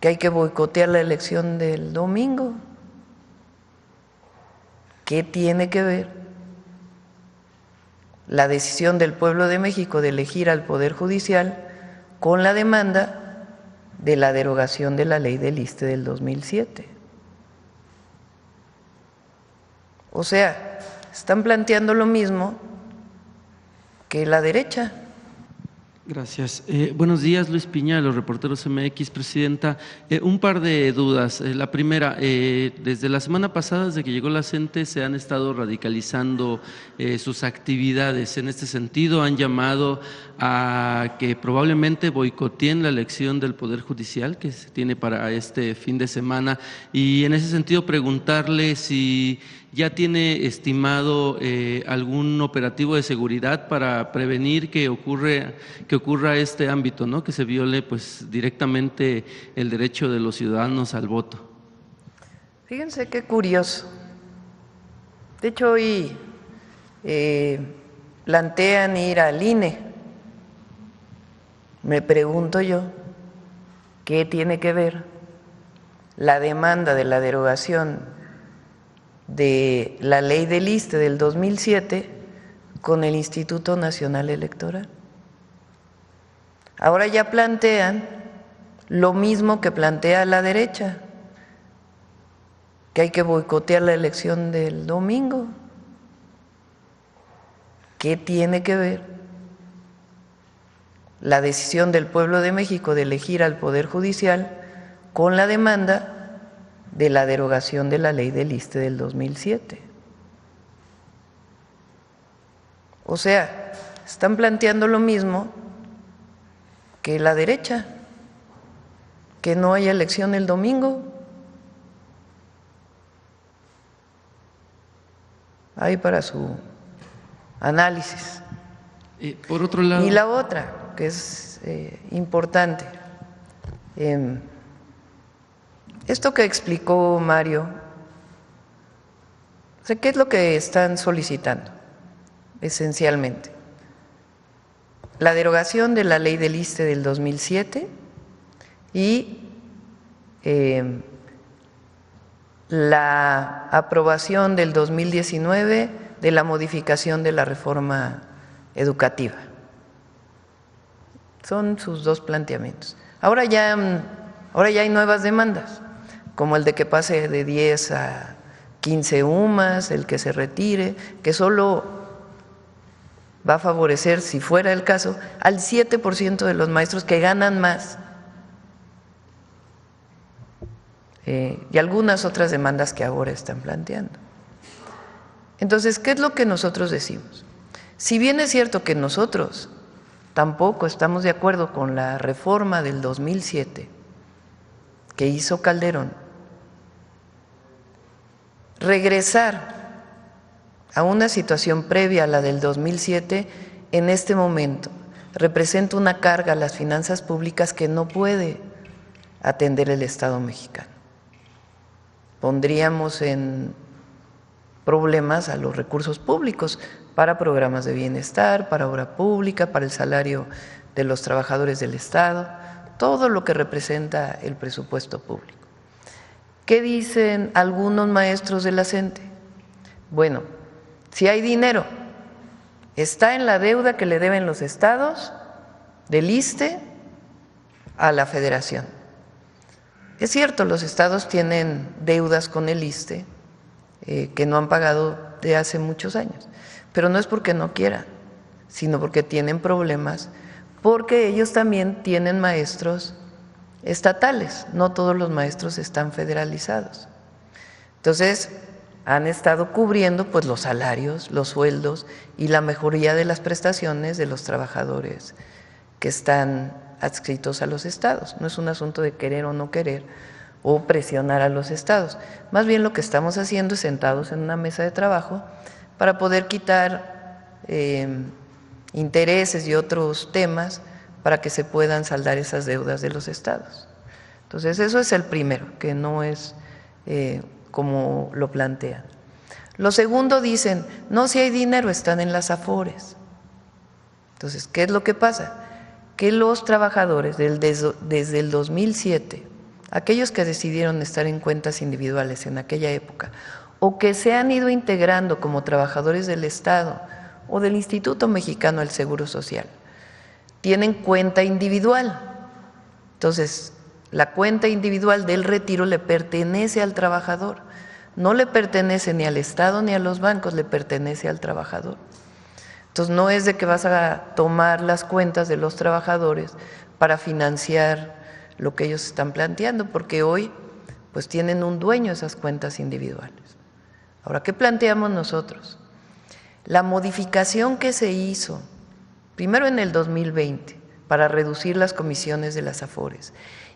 que hay que boicotear la elección del domingo. ¿Qué tiene que ver la decisión del pueblo de México de elegir al Poder Judicial con la demanda de la derogación de la ley del ISSSTE del 2007? O sea, están planteando lo mismo que la derecha. Gracias. Buenos días, Luis Piña, de los Reporteros MX, Presidenta. Un par de dudas. La primera, desde la semana pasada, desde que llegó la CENTE, se han estado radicalizando sus actividades. En este sentido, han llamado a que probablemente boicoteen la elección del Poder Judicial que se tiene para este fin de semana. Y en ese sentido, preguntarle si ya tiene estimado algún operativo de seguridad para prevenir que ocurra este ámbito, ¿no? Que se viole pues directamente el derecho de los ciudadanos al voto. Fíjense qué curioso. De hecho, hoy plantean ir al INE. Me pregunto yo, ¿qué tiene que ver la demanda de la derogación de la ley del ISSSTE del 2007 con el Instituto Nacional Electoral? Ahora ya plantean lo mismo que plantea la derecha, que hay que boicotear la elección del domingo. ¿Qué tiene que ver la decisión del pueblo de México de elegir al Poder Judicial con la demanda de la derogación de la ley del ISSSTE del 2007? O sea, están planteando lo mismo que la derecha, que no haya elección el domingo. Ahí para su análisis. Por otro lado… Y la otra, que es importante, esto que explicó Mario, o sea, ¿qué es lo que están solicitando esencialmente? La derogación de la ley del ISSSTE del 2007 y la aprobación del 2019 de la modificación de la reforma educativa. Son sus dos planteamientos. Ahora ya hay nuevas demandas, como el de que pase de 10 a 15 UMAS, el que se retire, que solo va a favorecer, si fuera el caso, al 7% de los maestros que ganan más. Y algunas otras demandas que ahora están planteando. Entonces, ¿qué es lo que nosotros decimos? Si bien es cierto que nosotros tampoco estamos de acuerdo con la reforma del 2007 que hizo Calderón, regresar a una situación previa a la del 2007 en este momento representa una carga a las finanzas públicas que no puede atender el Estado mexicano. Pondríamos en problemas a los recursos públicos para programas de bienestar, para obra pública, para el salario de los trabajadores del Estado, todo lo que representa el presupuesto público. ¿Qué dicen algunos maestros de la CENTE? Bueno, si hay dinero, está en la deuda que le deben los estados del ISSSTE a la Federación. Es cierto, los estados tienen deudas con el ISSSTE que no han pagado de hace muchos años, pero no es porque no quieran, sino porque tienen problemas, porque ellos también tienen maestros estatales, no todos los maestros están federalizados. Entonces, han estado cubriendo pues los salarios, los sueldos y la mejoría de las prestaciones de los trabajadores que están adscritos a los estados. No es un asunto de querer o no querer o presionar a los estados. Más bien lo que estamos haciendo es sentados en una mesa de trabajo para poder quitar intereses y otros temas para que se puedan saldar esas deudas de los estados. Entonces, eso es el primero, que no es como lo plantean. Lo segundo, dicen, no, si hay dinero, están en las Afores. Entonces, ¿qué es lo que pasa? Que los trabajadores desde el 2007 aquellos que decidieron estar en cuentas individuales en aquella época o que se han ido integrando como trabajadores del Estado o del Instituto Mexicano del Seguro Social, tienen cuenta individual. Entonces, la cuenta individual del retiro le pertenece al trabajador, no le pertenece ni al Estado ni a los bancos, le pertenece al trabajador. Entonces, no es de que vas a tomar las cuentas de los trabajadores para financiar lo que ellos están planteando, porque hoy pues tienen un dueño esas cuentas individuales. Ahora, ¿qué planteamos nosotros? La modificación que se hizo, primero en el 2020, para reducir las comisiones de las AFORES,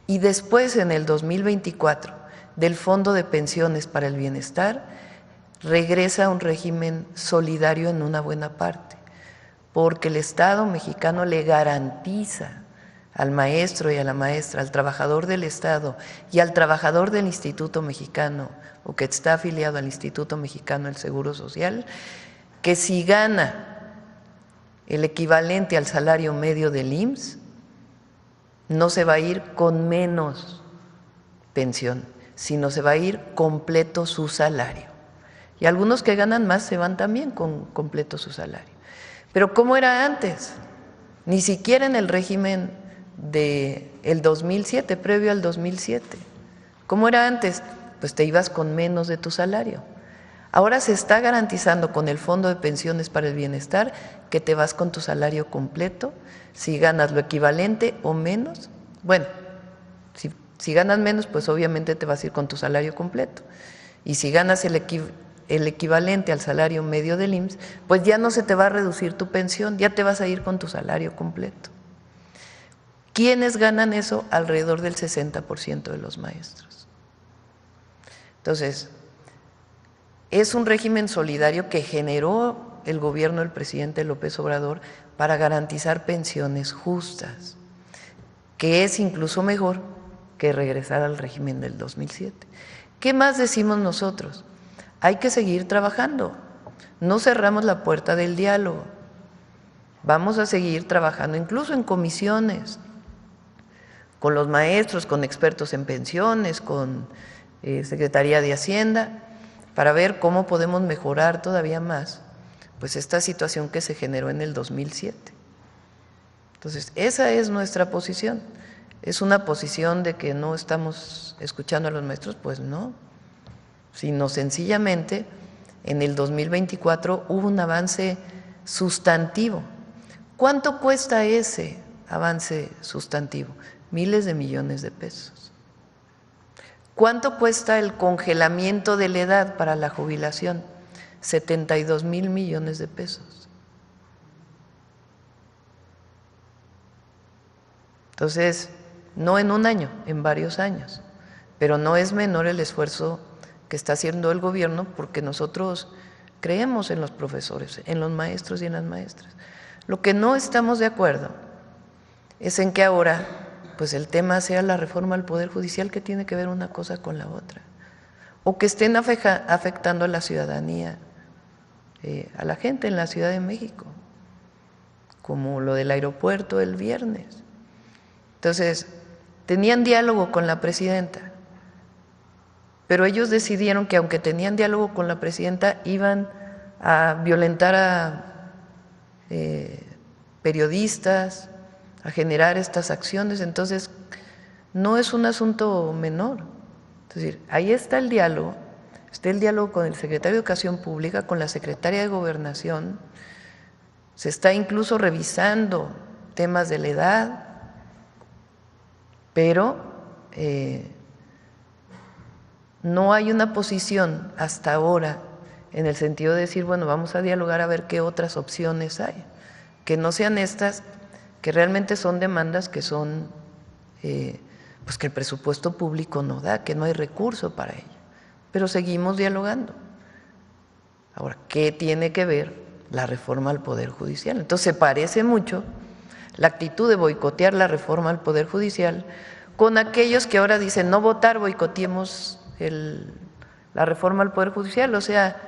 y después en el 2024, del Fondo de Pensiones para el Bienestar, regresa a un régimen solidario en una buena parte, porque el Estado mexicano le garantiza al maestro y a la maestra, al trabajador del Estado y al trabajador del Instituto Mexicano o que está afiliado al Instituto Mexicano del Seguro Social, que si gana el equivalente al salario medio del IMSS, no se va a ir con menos pensión, sino se va a ir completo su salario. Y algunos que ganan más se van también con completo su salario. Pero ¿cómo era antes? Ni siquiera en el régimen del 2007, previo al 2007. ¿Cómo era antes? Pues te ibas con menos de tu salario. Ahora se está garantizando con el Fondo de Pensiones para el Bienestar que te vas con tu salario completo, si ganas lo equivalente o menos. Bueno, si ganas menos, pues obviamente te vas a ir con tu salario completo. Y si ganas el equivalente al salario medio del IMSS, pues ya no se te va a reducir tu pensión, ya te vas a ir con tu salario completo. ¿Quiénes ganan eso? Alrededor del 60% de los maestros. Entonces, es un régimen solidario que generó el gobierno del presidente López Obrador para garantizar pensiones justas, que es incluso mejor que regresar al régimen del 2007. ¿Qué más decimos nosotros? Hay que seguir trabajando, no cerramos la puerta del diálogo, vamos a seguir trabajando incluso en comisiones, con los maestros, con expertos en pensiones, con Secretaría de Hacienda, para ver cómo podemos mejorar todavía más pues esta situación que se generó en el 2007. Entonces, esa es nuestra posición. ¿Es una posición de que no estamos escuchando a los maestros? Pues no, sino sencillamente en el 2024 hubo un avance sustantivo. ¿Cuánto cuesta ese avance sustantivo? Miles de millones de pesos. ¿Cuánto cuesta el congelamiento de la edad para la jubilación? 72,000 millones de pesos. Entonces, no en un año, en varios años, pero no es menor el esfuerzo que está haciendo el gobierno porque nosotros creemos en los profesores, en los maestros y en las maestras. Lo que no estamos de acuerdo es en que ahora pues el tema sea la reforma al Poder Judicial, que tiene que ver una cosa con la otra, o que estén afectando a la ciudadanía, a la gente en la Ciudad de México, como lo del aeropuerto el viernes. Entonces, tenían diálogo con la presidenta, pero ellos decidieron que aunque tenían diálogo con la presidenta, iban a violentar a periodistas, a generar estas acciones. Entonces, no es un asunto menor. Es decir, ahí está el diálogo con el secretario de Educación Pública, con la secretaria de Gobernación, se está incluso revisando temas de la edad, pero no hay una posición hasta ahora en el sentido de decir, bueno, vamos a dialogar a ver qué otras opciones hay, que no sean estas, que realmente son demandas que son, pues que el presupuesto público no da, que no hay recurso para ello, pero seguimos dialogando. Ahora, ¿qué tiene que ver la reforma al Poder Judicial? Entonces, se parece mucho la actitud de boicotear la reforma al Poder Judicial con aquellos que ahora dicen no votar, boicoteemos la reforma al Poder Judicial, o sea,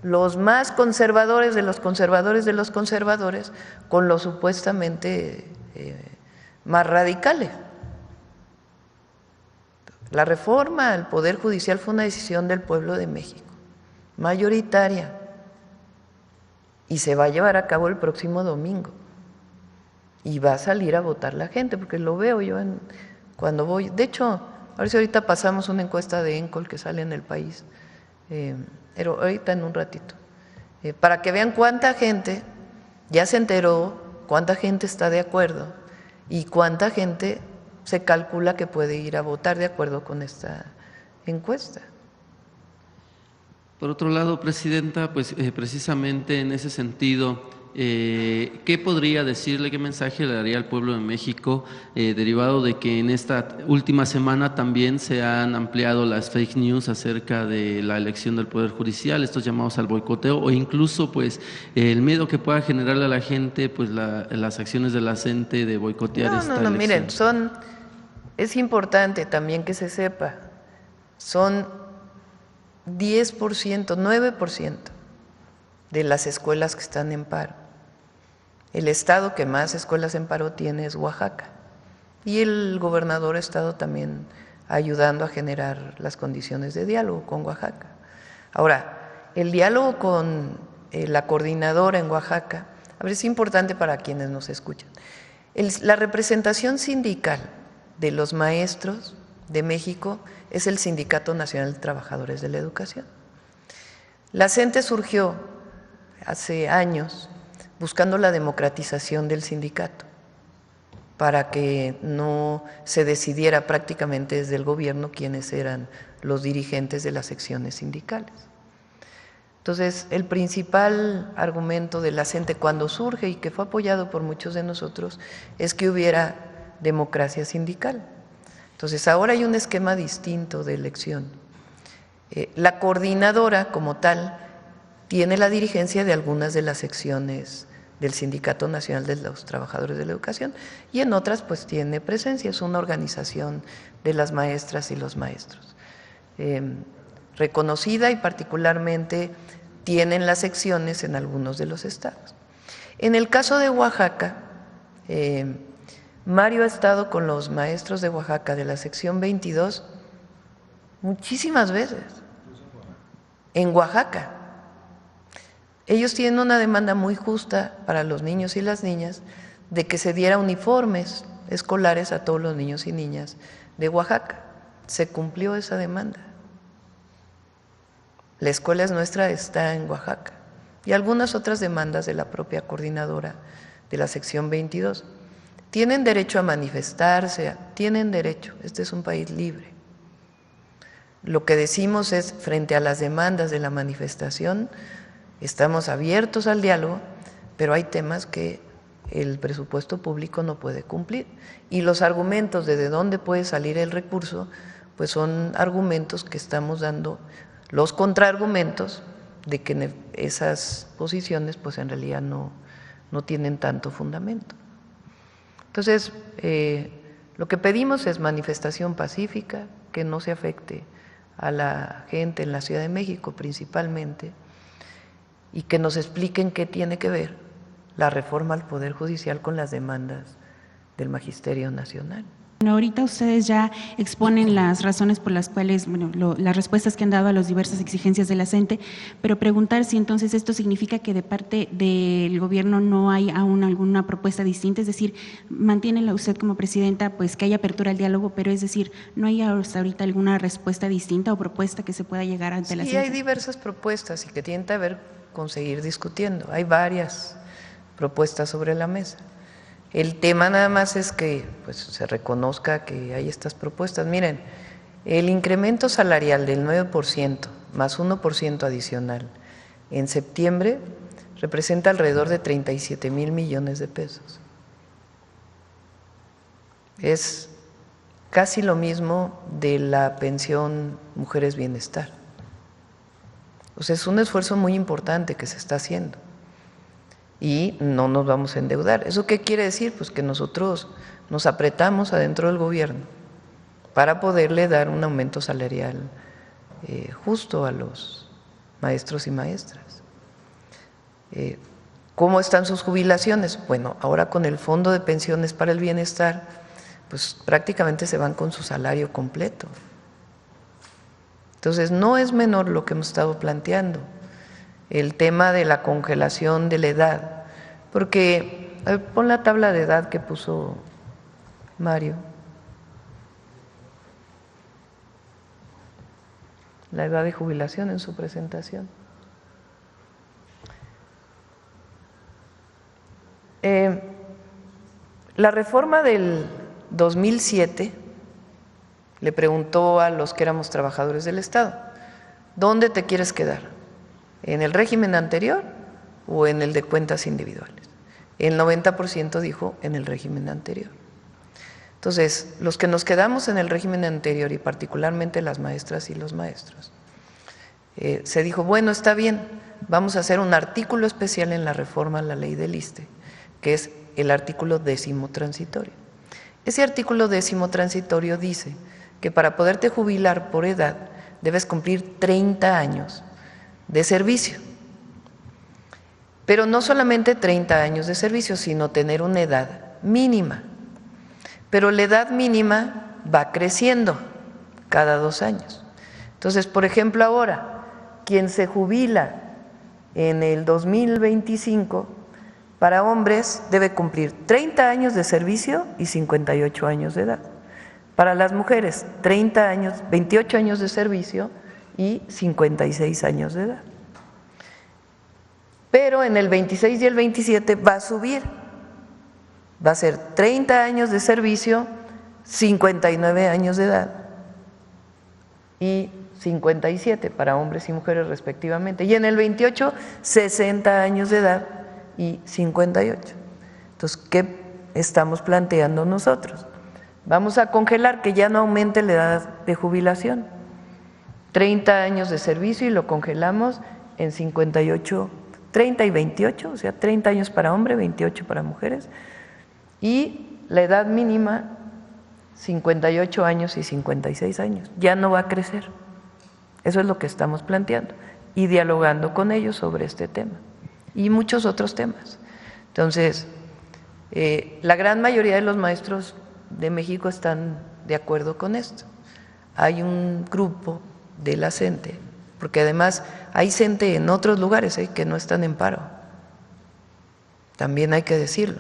los más conservadores de los conservadores de los conservadores con los supuestamente más radicales. La reforma al Poder Judicial fue una decisión del pueblo de México, mayoritaria, y se va a llevar a cabo el próximo domingo. Y va a salir a votar la gente, porque lo veo yo cuando voy. De hecho, a ver si ahorita pasamos una encuesta de ENCOL que sale en El País, pero ahorita en un ratito, para que vean cuánta gente ya se enteró, cuánta gente está de acuerdo y cuánta gente se calcula que puede ir a votar de acuerdo con esta encuesta. Por otro lado, Presidenta, pues precisamente en ese sentido, ¿qué podría decirle, qué mensaje le daría al pueblo de México derivado de que en esta última semana también se han ampliado las fake news acerca de la elección del Poder Judicial, estos llamados al boicoteo o incluso pues el miedo que pueda generarle a la gente pues las acciones de la CENTE de boicotear esta elección? Miren, es importante también que se sepa, son 10%, 9% de las escuelas que están en paro. El estado que más escuelas en paro tiene es Oaxaca, y el gobernador ha estado también ayudando a generar las condiciones de diálogo con Oaxaca. Ahora, el diálogo con la coordinadora en Oaxaca, a ver, es importante para quienes nos escuchan. La representación sindical de los maestros de México es el Sindicato Nacional de Trabajadores de la Educación. La CENTE surgió hace años buscando la democratización del sindicato para que no se decidiera prácticamente desde el gobierno quiénes eran los dirigentes de las secciones sindicales. Entonces, el principal argumento de la CENTE cuando surge y que fue apoyado por muchos de nosotros es que hubiera democracia sindical. Entonces, ahora hay un esquema distinto de elección. La coordinadora como tal tiene la dirigencia de algunas de las secciones del Sindicato Nacional de los Trabajadores de la Educación y en otras pues tiene presencia, es una organización de las maestras y los maestros. Reconocida y particularmente tienen las secciones en algunos de los estados. En el caso de Oaxaca, Mario ha estado con los maestros de Oaxaca de la sección 22 muchísimas veces, en Oaxaca. Ellos tienen una demanda muy justa para los niños y las niñas de que se diera uniformes escolares a todos los niños y niñas de Oaxaca. Se cumplió esa demanda. La escuela es nuestra, está en Oaxaca. Y algunas otras demandas de la propia coordinadora de la sección 22. Tienen derecho a manifestarse, tienen derecho, este es un país libre. Lo que decimos es, frente a las demandas de la manifestación, estamos abiertos al diálogo, pero hay temas que el presupuesto público no puede cumplir. Y los argumentos de dónde puede salir el recurso, pues son argumentos que estamos dando, los contraargumentos de que esas posiciones pues en realidad no tienen tanto fundamento. Entonces, lo que pedimos es manifestación pacífica, que no se afecte a la gente en la Ciudad de México principalmente, y que nos expliquen qué tiene que ver la reforma al Poder Judicial con las demandas del Magisterio Nacional. Bueno, ahorita ustedes ya exponen las razones por las cuales, las respuestas que han dado a las diversas exigencias de la CENTE, pero preguntar si entonces esto significa que de parte del gobierno no hay aún alguna propuesta distinta, es decir, mantiene usted como presidenta pues que haya apertura al diálogo, pero es decir, ¿no hay hasta ahorita alguna respuesta distinta o propuesta que se pueda llegar ante la CENTE? Sí, hay diversas propuestas y que tienen que ver con seguir discutiendo. Hay varias propuestas sobre la mesa. El tema nada más es que pues, se reconozca que hay estas propuestas. Miren, el incremento salarial del 9% más 1% adicional en septiembre representa alrededor de 37,000 millones de pesos. Es casi lo mismo de la pensión Mujeres Bienestar. O sea, es un esfuerzo muy importante que se está haciendo. Y no nos vamos a endeudar. ¿Eso qué quiere decir? Pues que nosotros nos apretamos adentro del gobierno para poderle dar un aumento salarial justo a los maestros y maestras. ¿Cómo están sus jubilaciones? Bueno, ahora con el Fondo de Pensiones para el Bienestar, pues prácticamente se van con su salario completo. Entonces, no es menor lo que hemos estado planteando, el tema de la congelación de la edad, porque, a ver, pon la tabla de edad que puso Mario. La edad de jubilación en su presentación. La reforma del 2007 le preguntó a los que éramos trabajadores del Estado, ¿dónde te quieres quedar? ¿En el régimen anterior o en el de cuentas individuales? El 90% dijo en el régimen anterior. Entonces, los que nos quedamos en el régimen anterior y particularmente las maestras y los maestros, se dijo, bueno, está bien, vamos a hacer un artículo especial en la reforma a la ley del ISSSTE, que es el artículo 10º transitorio. Ese artículo 10º transitorio dice que para poderte jubilar por edad debes cumplir 30 años de servicio, pero no solamente 30 años de servicio, sino tener una edad mínima. Pero la edad mínima va creciendo cada 2 años. Entonces, por ejemplo, ahora, quien se jubila en el 2025, para hombres debe cumplir 30 años de servicio y 58 años de edad. Para las mujeres, 30 años, 28 años de servicio y 56 años de edad. Pero en el 26 y el 27 va a subir. Va a ser 30 años de servicio, 59 años de edad y 57 para hombres y mujeres respectivamente. Y en el 28, 60 años de edad y 58. Entonces, ¿qué estamos planteando nosotros? Vamos a congelar que ya no aumente la edad de jubilación. 30 años de servicio y lo congelamos en 58, 30 y 28, o sea, 30 años para hombres, 28 para mujeres. Y la edad mínima, 58 años y 56 años. Ya no va a crecer. Eso es lo que estamos planteando y dialogando con ellos sobre este tema y muchos otros temas. Entonces, la gran mayoría de los maestros de México están de acuerdo con esto. Hay un grupo de la CENTE, porque además hay CENTE en otros lugares que no están en paro. También hay que decirlo.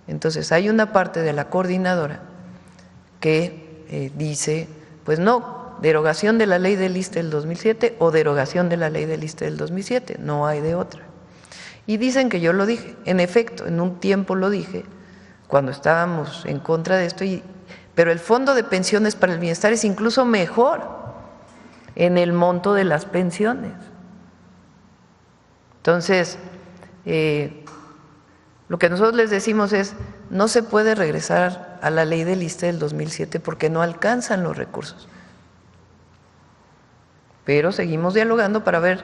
Entonces, hay una parte de la coordinadora que dice, pues no, derogación de la ley del ISSSTE del 2007 o derogación de la ley del ISSSTE del 2007, no hay de otra. Y dicen que yo lo dije, en efecto, en un tiempo lo dije, cuando estábamos en contra de esto, pero el Fondo de Pensiones para el Bienestar es incluso mejor en el monto de las pensiones. Entonces, lo que nosotros les decimos es, no se puede regresar a la ley del ISSSTE del 2007 porque no alcanzan los recursos. Pero seguimos dialogando para ver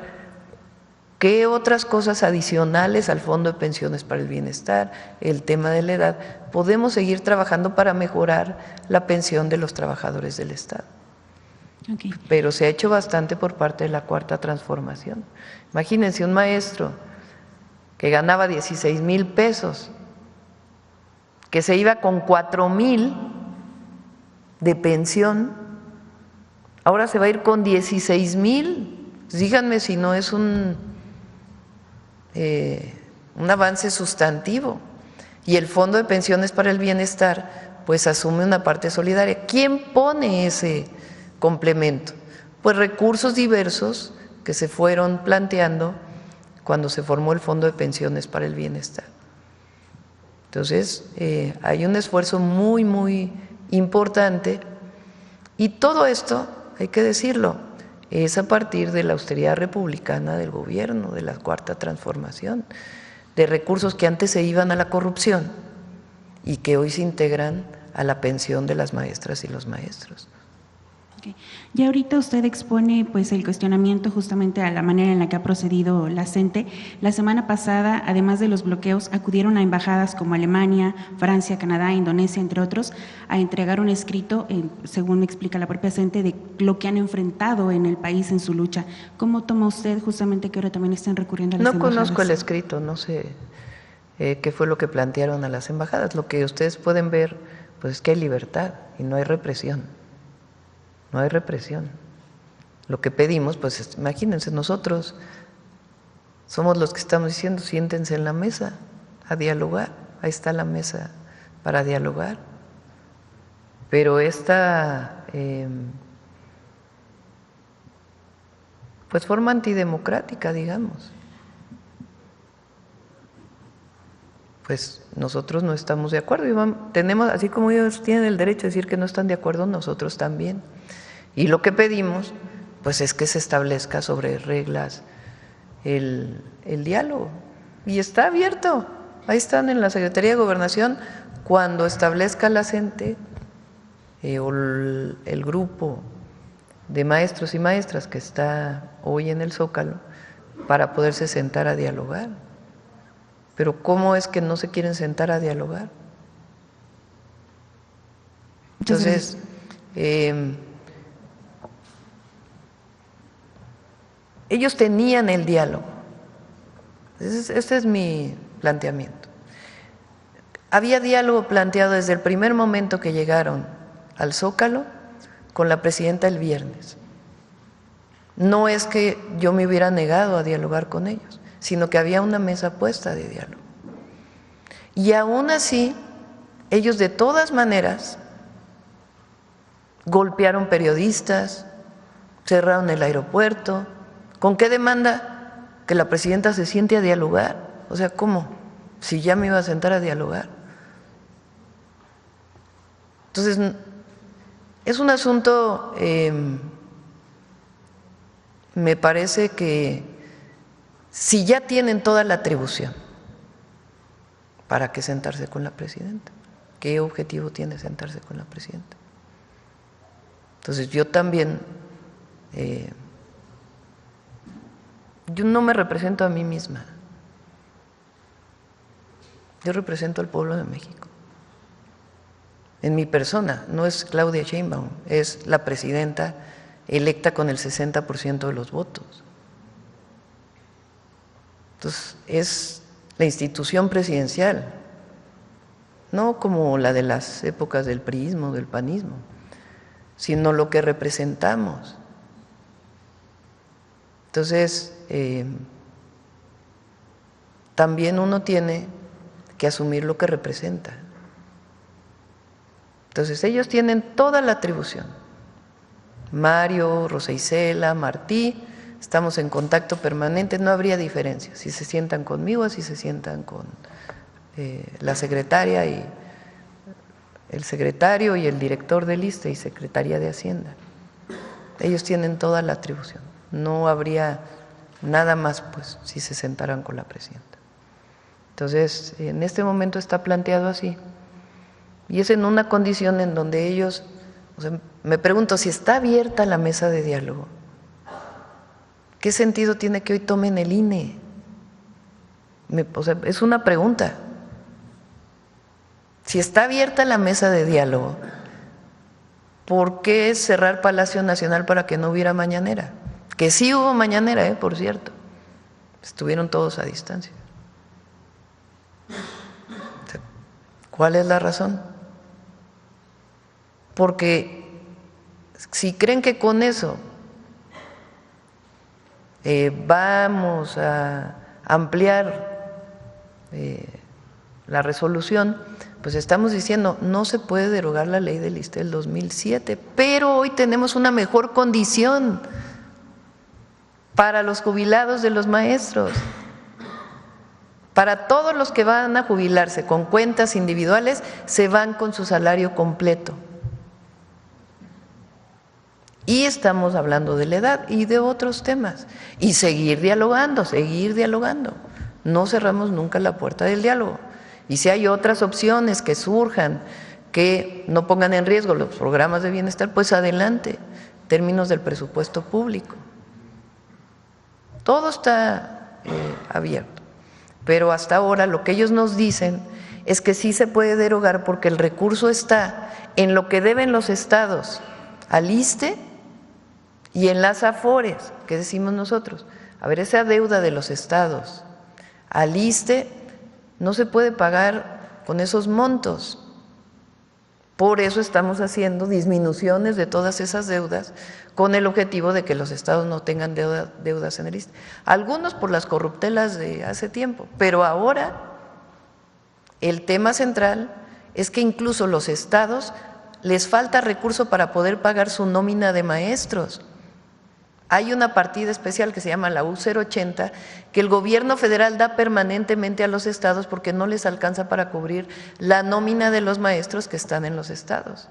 qué otras cosas adicionales al Fondo de Pensiones para el Bienestar, el tema de la edad, podemos seguir trabajando para mejorar la pensión de los trabajadores del Estado. Okay. Pero se ha hecho bastante por parte de la Cuarta Transformación. Imagínense un maestro que ganaba 16,000 pesos, que se iba con 4,000 de pensión, ahora se va a ir con 16,000. Díganme si no es un avance sustantivo. Y el Fondo de Pensiones para el Bienestar pues asume una parte solidaria. ¿Quién pone ese complemento? Pues recursos diversos que se fueron planteando cuando se formó el Fondo de Pensiones para el Bienestar. Entonces, hay un esfuerzo muy, muy importante y todo esto, hay que decirlo, es a partir de la austeridad republicana del gobierno, de la Cuarta Transformación, de recursos que antes se iban a la corrupción y que hoy se integran a la pensión de las maestras y los maestros. Ya ahorita usted expone pues el cuestionamiento justamente a la manera en la que ha procedido la CENTE. La semana pasada, además de los bloqueos, acudieron a embajadas como Alemania, Francia, Canadá, Indonesia, entre otros, a entregar un escrito, según explica la propia CENTE, de lo que han enfrentado en el país en su lucha. ¿Cómo toma usted justamente que ahora también están recurriendo a las embajadas? No conozco el escrito, no sé qué fue lo que plantearon a las embajadas. Lo que ustedes pueden ver pues es que hay libertad y no hay represión. No hay represión. Lo que pedimos, pues imagínense, nosotros somos los que estamos diciendo, siéntense en la mesa a dialogar, ahí está la mesa para dialogar. Pero esta pues forma antidemocrática, digamos, pues nosotros no estamos de acuerdo y tenemos, así como ellos tienen el derecho a decir que no están de acuerdo, nosotros también. Y lo que pedimos pues es que se establezca sobre reglas el diálogo. Y está abierto, ahí están en la Secretaría de Gobernación, cuando establezca la CENTE o el grupo de maestros y maestras que está hoy en el Zócalo para poderse sentar a dialogar. Pero ¿cómo es que no se quieren sentar a dialogar? Entonces, ellos tenían el diálogo. Este es mi planteamiento. Había diálogo planteado desde el primer momento que llegaron al Zócalo con la presidenta el viernes. No es que yo me hubiera negado a dialogar con ellos, sino que había una mesa puesta de diálogo. Y aún así, ellos de todas maneras golpearon periodistas, cerraron el aeropuerto. ¿Con qué demanda? Que la presidenta se siente a dialogar. O sea, ¿cómo? Si ya me iba a sentar a dialogar. Entonces, es un asunto, me parece que si ya tienen toda la atribución, ¿para qué sentarse con la presidenta? ¿Qué objetivo tiene sentarse con la presidenta? Entonces yo también, yo no me represento a mí misma, yo represento al pueblo de México. En mi persona, no es Claudia Sheinbaum, es la presidenta electa con el 60% de los votos. Entonces, es la institución presidencial, no como la de las épocas del priismo, del panismo, sino lo que representamos. Entonces, también uno tiene que asumir lo que representa. Entonces, ellos tienen toda la atribución. Mario, Rosa Isela, Martí, estamos en contacto permanente, no habría diferencia si se sientan conmigo, si se sientan con la secretaria y el secretario y el director del ISSSTE y Secretaría de Hacienda. Ellos tienen toda la atribución, no habría nada más pues si se sentaran con la presidenta. Entonces, en este momento está planteado así y es en una condición en donde ellos, o sea, me pregunto si está abierta la mesa de diálogo. ¿Qué sentido tiene que hoy tomen el INE? O sea, es una pregunta. Si está abierta la mesa de diálogo, ¿por qué cerrar Palacio Nacional para que no hubiera mañanera? Que sí hubo mañanera, por cierto. Estuvieron todos a distancia. ¿Cuál es la razón? Porque si creen que con eso vamos a ampliar la resolución, pues estamos diciendo no se puede derogar la ley del ISSSTE del 2007, pero hoy tenemos una mejor condición para los jubilados de los maestros, para todos los que van a jubilarse con cuentas individuales, se van con su salario completo. Y estamos hablando de la edad y de otros temas. Y seguir dialogando, seguir dialogando. No cerramos nunca la puerta del diálogo. Y si hay otras opciones que surjan, que no pongan en riesgo los programas de bienestar, pues adelante, en términos del presupuesto público. Todo está abierto. Pero hasta ahora lo que ellos nos dicen es que sí se puede derogar porque el recurso está en lo que deben los estados al ISSSTE y en las AFORES, que decimos nosotros. A ver, esa deuda de los estados al ISSSTE no se puede pagar con esos montos. Por eso estamos haciendo disminuciones de todas esas deudas con el objetivo de que los estados no tengan deudas en el ISSSTE. Algunos por las corruptelas de hace tiempo, pero ahora el tema central es que incluso los estados les falta recurso para poder pagar su nómina de maestros. Hay una partida especial que se llama la U080 que el gobierno federal da permanentemente a los estados porque no les alcanza para cubrir la nómina de los maestros que están en los estados.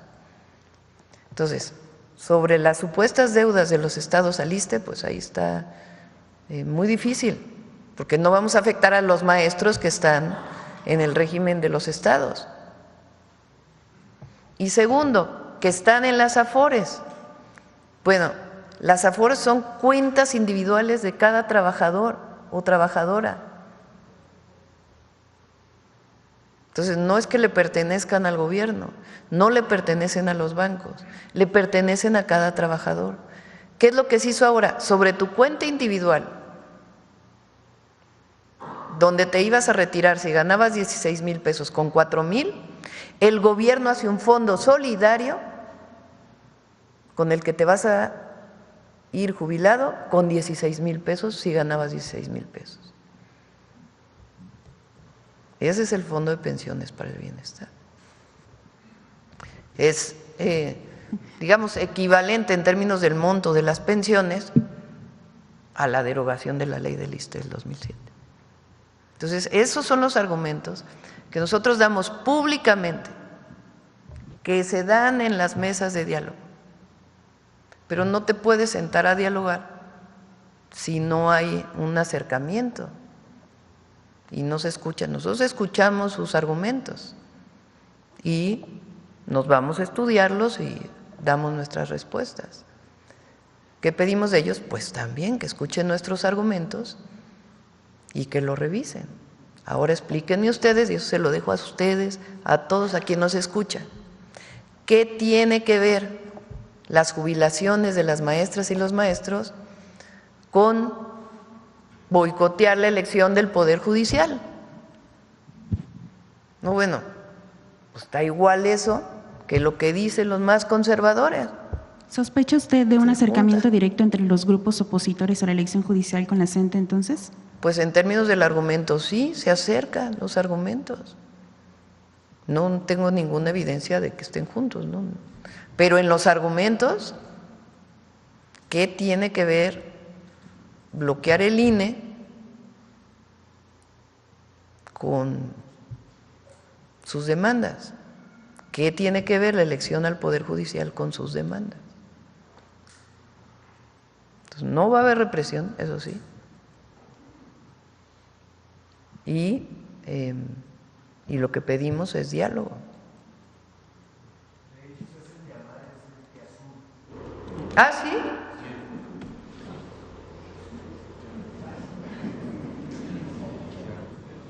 Entonces, sobre las supuestas deudas de los estados al ISSSTE, pues ahí está muy difícil, porque no vamos a afectar a los maestros que están en el régimen de los estados. Y segundo, que están en las AFORES. Bueno, las AFORES son cuentas individuales de cada trabajador o trabajadora. Entonces, no es que le pertenezcan al gobierno, no le pertenecen a los bancos, le pertenecen a cada trabajador. ¿Qué es lo que se hizo ahora? Sobre tu cuenta individual, donde te ibas a retirar si ganabas 16,000 pesos con 4,000, el gobierno hace un fondo solidario con el que te vas a ir jubilado con 16,000 pesos si ganabas 16,000 pesos. Ese es el Fondo de Pensiones para el Bienestar. Es, digamos, equivalente en términos del monto de las pensiones a la derogación de la ley del ISSSTE del 2007. Entonces, esos son los argumentos que nosotros damos públicamente, que se dan en las mesas de diálogo. Pero no te puedes sentar a dialogar si no hay un acercamiento y no se escuchan. Nosotros escuchamos sus argumentos y nos vamos a estudiarlos y damos nuestras respuestas. ¿Qué pedimos de ellos? Pues también que escuchen nuestros argumentos y que lo revisen. Ahora explíquenme ustedes, y eso se lo dejo a ustedes, a todos a quien nos escucha, ¿qué tiene que ver las jubilaciones de las maestras y los maestros con boicotear la elección del Poder Judicial? No, bueno, pues está igual eso que lo que dicen los más conservadores. ¿Sospecha usted de un acercamiento directo entre los grupos opositores a la elección judicial con la CENTE entonces? Pues en términos del argumento sí, se acercan los argumentos. No tengo ninguna evidencia de que estén juntos, ¿no? Pero en los argumentos, ¿qué tiene que ver bloquear el INE con sus demandas? ¿Qué tiene que ver la elección al Poder Judicial con sus demandas? Entonces, no va a haber represión, eso sí. Y lo que pedimos es diálogo. ¿Ah, sí?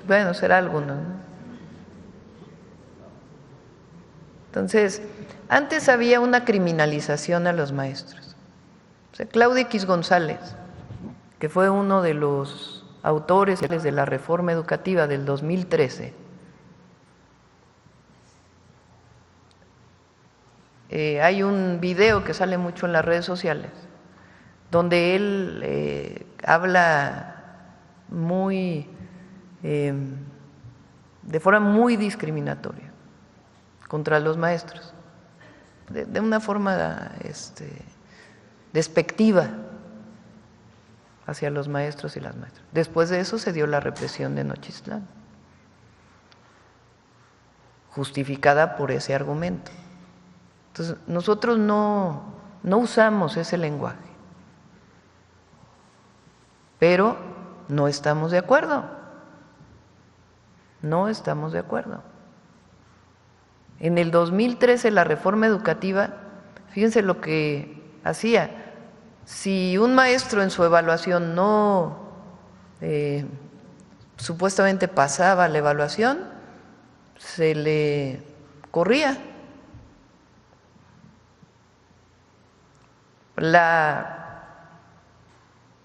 Bueno, será alguno, ¿no? Entonces, antes había una criminalización a los maestros. O sea, Claudio X González, que fue uno de los autores de la reforma educativa del 2013, hay un video que sale mucho en las redes sociales donde él habla de forma muy discriminatoria contra los maestros, de una forma despectiva hacia los maestros y las maestras. Después de eso se dio la represión de Nochistlán, justificada por ese argumento. Entonces, nosotros no usamos ese lenguaje, pero no estamos de acuerdo. No estamos de acuerdo. En el 2013 la reforma educativa, fíjense lo que hacía. Si un maestro en su evaluación no supuestamente pasaba la evaluación, se le corría. La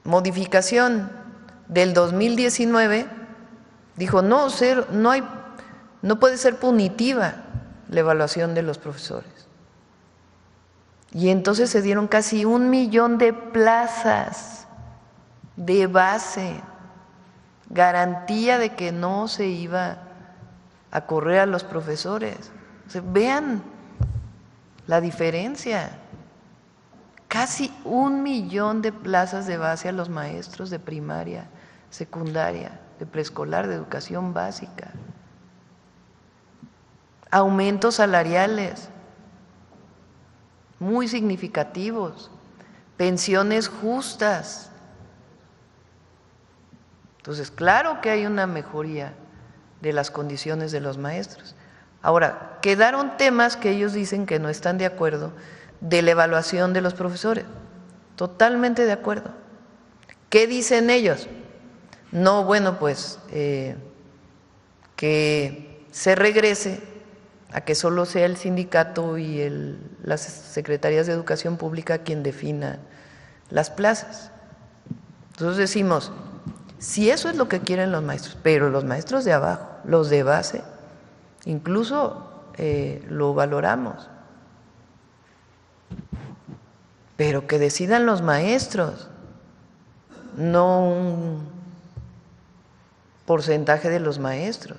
modificación del 2019 dijo no puede ser punitiva la evaluación de los profesores. Y entonces se dieron casi 1 millón de plazas de base, garantía de que no se iba a correr a los profesores. O sea, vean la diferencia. Casi 1 millón de plazas de base a los maestros de primaria, secundaria, de preescolar, de educación básica. Aumentos salariales muy significativos, pensiones justas. Entonces, claro que hay una mejoría de las condiciones de los maestros. Ahora, quedaron temas que ellos dicen que no están de acuerdo de la evaluación de los profesores. Totalmente de acuerdo. ¿Qué dicen ellos? No, bueno, pues que se regrese a que solo sea el sindicato y las secretarías de educación pública quien defina las plazas. Entonces decimos, si eso es lo que quieren los maestros, pero los maestros de abajo, los de base, incluso lo valoramos, pero que decidan los maestros, no un porcentaje de los maestros.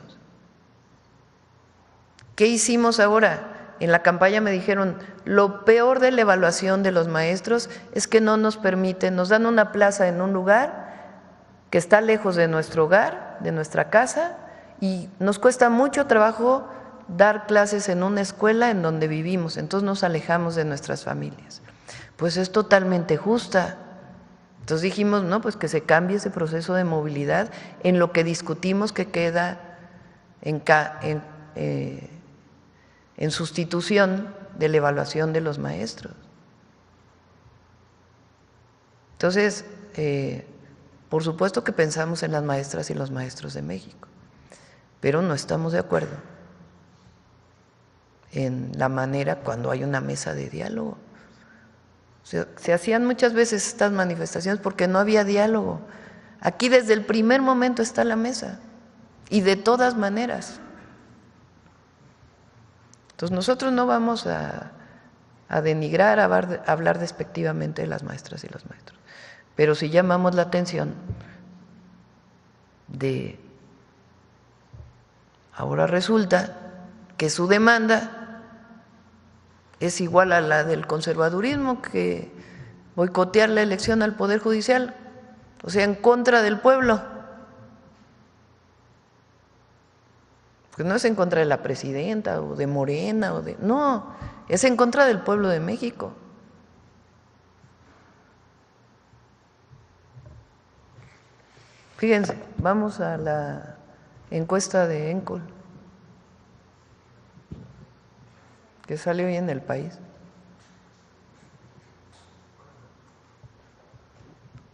¿Qué hicimos ahora? En la campaña me dijeron, lo peor de la evaluación de los maestros es que no nos permiten, nos dan una plaza en un lugar que está lejos de nuestro hogar, de nuestra casa, y nos cuesta mucho trabajo dar clases en una escuela en donde vivimos, entonces nos alejamos de nuestras familias. Pues es totalmente justa. Entonces dijimos, no, pues que se cambie ese proceso de movilidad en lo que discutimos que queda en sustitución de la evaluación de los maestros. Entonces, por supuesto que pensamos en las maestras y los maestros de México, pero no estamos de acuerdo en la manera cuando hay una mesa de diálogo. Se hacían muchas veces estas manifestaciones porque no había diálogo. Aquí desde el primer momento está la mesa y de todas maneras. Entonces nosotros no vamos a denigrar, a hablar despectivamente de las maestras y los maestros, pero sí llamamos la atención de ahora resulta que su demanda es igual a la del conservadurismo, que boicotear la elección al Poder Judicial, o sea, en contra del pueblo. Porque no es en contra de la presidenta o de Morena, no, es en contra del pueblo de México. Fíjense, vamos a la encuesta de ENCOL, que salió hoy en El País.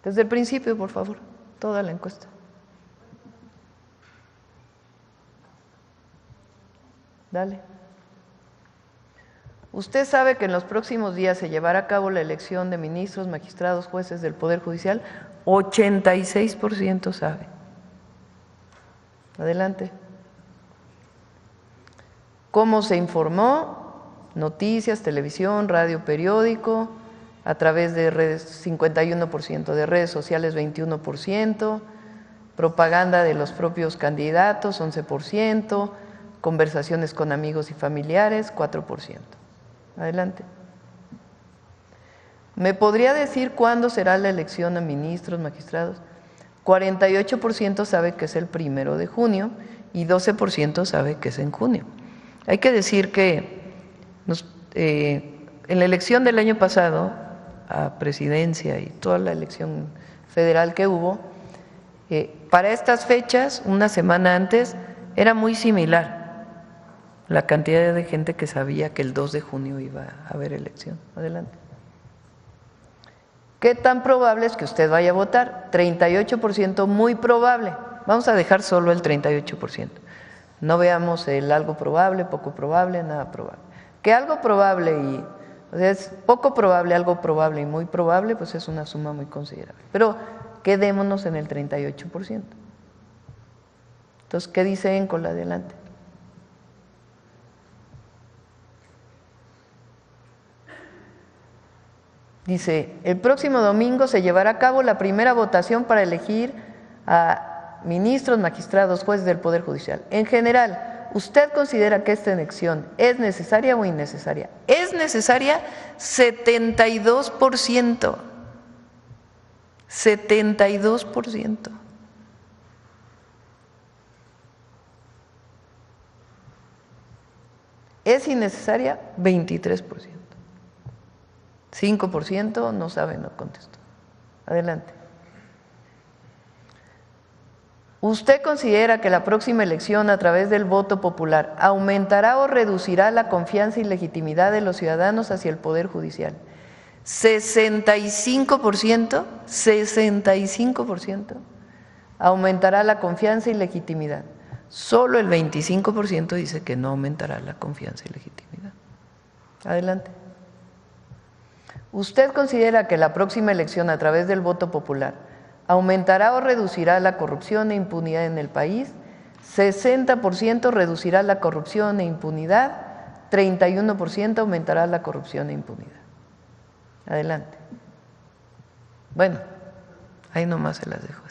Desde el principio, por favor, toda la encuesta. Dale. Usted sabe que en los próximos días se llevará a cabo la elección de ministros, magistrados, jueces del Poder Judicial. 86% sabe. Adelante. ¿Cómo se informó? Noticias, televisión, radio, periódico, a través de redes, 51%, de redes sociales 21%, propaganda de los propios candidatos 11%, conversaciones con amigos y familiares 4%. Adelante. ¿Me podría decir cuándo será la elección a ministros, magistrados? 48% sabe que es el 1 de junio y 12% sabe que es en junio. Hay que decir que en la elección del año pasado a presidencia y toda la elección federal que hubo, para estas fechas, una semana antes, era muy similar la cantidad de gente que sabía que el 2 de junio iba a haber elección. Adelante. ¿Qué tan probable es que usted vaya a votar? 38%, muy probable. Vamos a dejar solo el 38%. No veamos el algo probable, poco probable, nada probable. Que algo probable o sea, es poco probable, algo probable y muy probable, pues es una suma muy considerable. Pero quedémonos en el 38%. Entonces, ¿qué dice ENCOL? Adelante. Dice, el próximo domingo se llevará a cabo la primera votación para elegir a ministros, magistrados, jueces del Poder Judicial. En general, ¿usted considera que esta elección es necesaria o innecesaria? Es necesaria 72%. 72%. Es innecesaria 23%. 5% no sabe, no contestó. Adelante. ¿Usted considera que la próxima elección a través del voto popular aumentará o reducirá la confianza y legitimidad de los ciudadanos hacia el Poder Judicial? 65% aumentará la confianza y legitimidad. Solo el 25% dice que no aumentará la confianza y legitimidad. Adelante. ¿Usted considera que la próxima elección a través del voto popular aumentará o reducirá la corrupción e impunidad en el país? 60% reducirá la corrupción e impunidad, 31% aumentará la corrupción e impunidad. Adelante. Bueno, ahí nomás se las dejo.